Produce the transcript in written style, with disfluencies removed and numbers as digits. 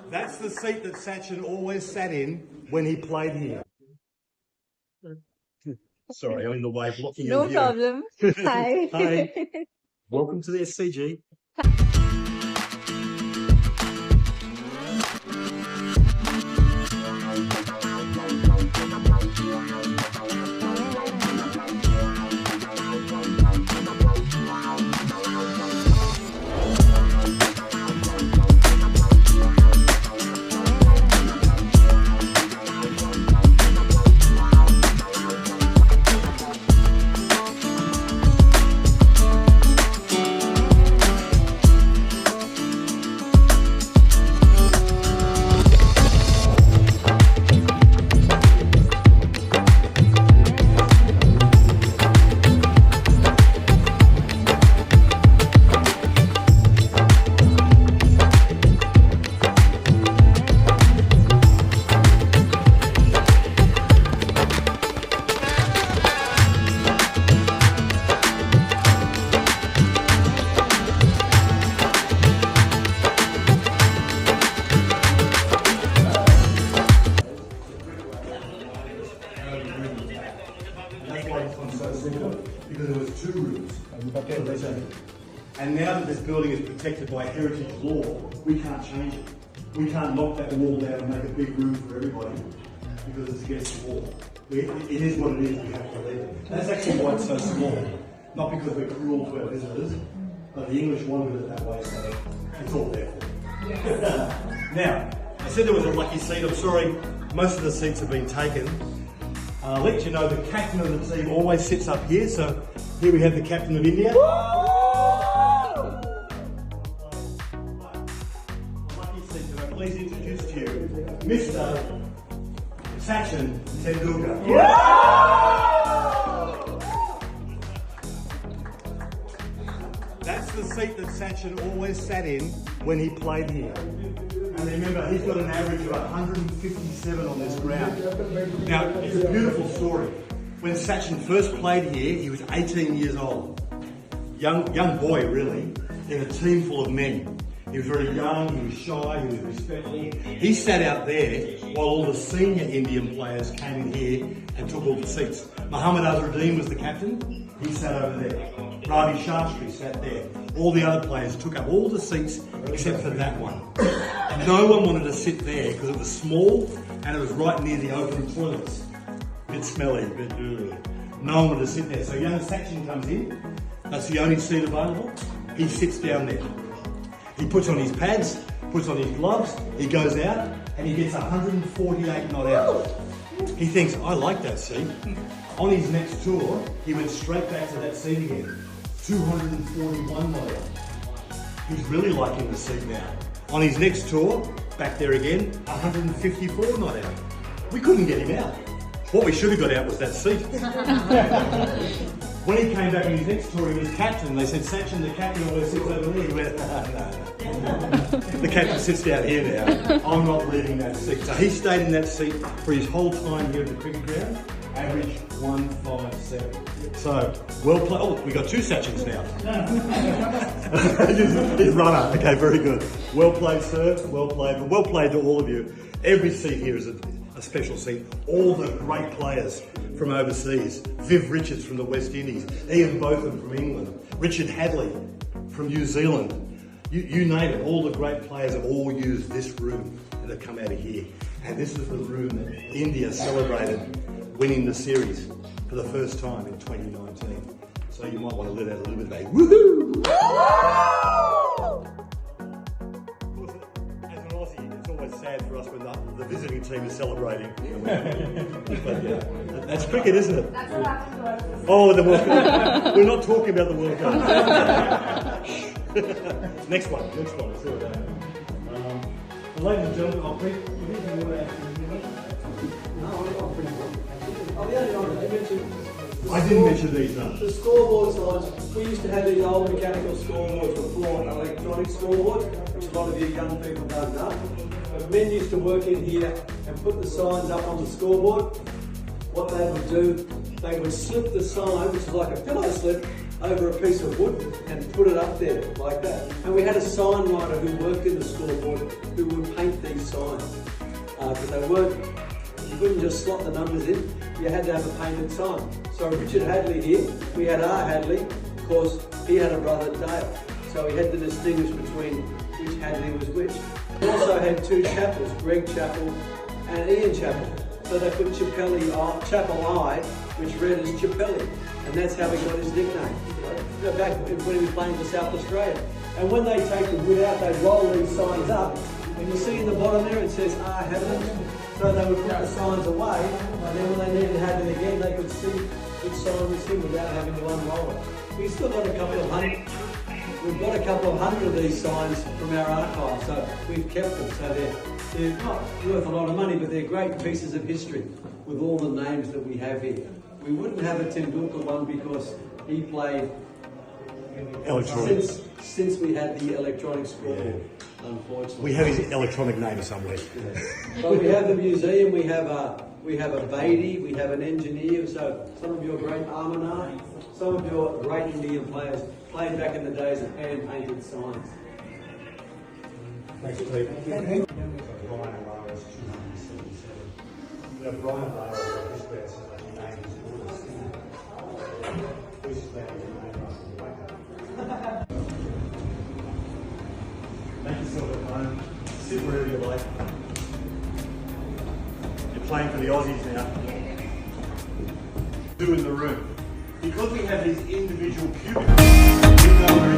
That's the seat that Sachin always sat in when he played here. Sorry, I'm in the way blocking No your view. problem. Hi. Hi. Welcome to the SCG. Because there was 2 rooms. And now that this building is protected by heritage law, we can't change it. We can't knock that wall down and make a big room for everybody because it's against the law. It is what it is, we have to leave it. That's actually why it's so small. Not because we're cruel to our visitors, but the English wanted it that way, so it's all there for you. Now, I said there was a lucky seat. I'm sorry, most of the seats have been taken. I'll let you know the captain of the team always sits up here. So here we have the captain of India. Lucky seat. Can I please introduce to you Mr. Sachin Tendulkar. That's the seat that Sachin always sat in when he played here. And remember, he's got an average of 157 on this ground. Now, it's a beautiful story. When Sachin first played here, he was 18 years old. Young boy, really, in a team full of men. He was very young, he was shy, he was respectful. He sat out there while all the senior Indian players came in here and took all the seats. Muhammad Azharuddin was the captain. He sat over there. Ravi Shastri sat there. All the other players took up all the seats except for that one. And no one wanted to sit there because it was small and it was right near the open toilets. A bit smelly, a bit ugh. No one wanted to sit there. So young Sachin comes in. That's the only seat available. He sits down there. He puts on his pads, puts on his gloves, he goes out and he gets 148 not out. He thinks, I like that seat. On his next tour, he went straight back to that seat again. 241 not out. He's really liking the seat now. On his next tour, back there again, 154 not out. We couldn't get him out. What we should have got out was that seat. When he came back on his next tour, he was captain. They said, Sachin, the captain always sits over there. He went, no. The captain sits down here now. I'm not leaving that seat. So he stayed in that seat for his whole time here at the cricket ground. Average 157. So, well played. Oh, we got 2 Sachins now. His runner. Okay, very good. Well played, sir. Well played. Well played to all of you. Every seat here is a special seat. All the great players from overseas. Viv Richards from the West Indies. Ian Botham from England. Richard Hadley from New Zealand. You name it. All the great players have all used this room that have come out of here. And this is the room that India celebrated winning the series for the first time in 2019. So you might want to let out a little bit of a woohoo! As an Aussie, it's always sad for us when the visiting team is celebrating. But yeah, that's cricket, isn't it? That's what happened to us. Oh, the World Cup. We're not talking about the World Cup. Next one. Let's see what happens. Ladies and gentlemen, I'll bring I didn't mention these, no. The scoreboard signs, we used to have these old mechanical scoreboards before an electronic scoreboard, which a lot of you young people don't know. But men used to work in here and put the signs up on the scoreboard. What they would do, they would slip the sign, which is like a pillow slip, over a piece of wood and put it up there like that. And we had a sign writer who worked in the scoreboard who would paint because they weren't, you couldn't just slot the numbers in, you had to have a painted sign. So Richard Hadley here, we had R. Hadley, of course he had a brother Dale, so he had to distinguish between which Hadley was which. We also had two chapels, Greg Chapel and Ian Chapel. So they put Chapel I, which read as Chapelli, and that's how he got his nickname. Back when he was playing for South Australia. And when they take the wood out, they roll these signs up, and you see in the bottom there it says R. Hadley. So they would put the signs away, and then when they needed Hadley again, they could see which sign was him without having to unroll it. We've still got a couple of hundred. We've got a couple of hundred of these signs from our archive, so we've kept them. So they're not worth a lot of money, but they're great pieces of history with all the names that we have here. We wouldn't have a Tendulkar one because he played since we had the electronic scoreboard, unfortunately. We have his electronic name somewhere. Yeah. But we have the museum, we have a Beatty, we have an engineer, so some of your great Armanar, some of your great Indian players played back in the days of hand-painted signs. Thanks, Pete. Brian Lara's 277. Brian Lara got this best, his name is Lewis. This is that his name Russell Wacker. Make yourself at home. Sit wherever you like. You're playing for the Aussies now. Two in the room. Because we have these individual cubicles, we know where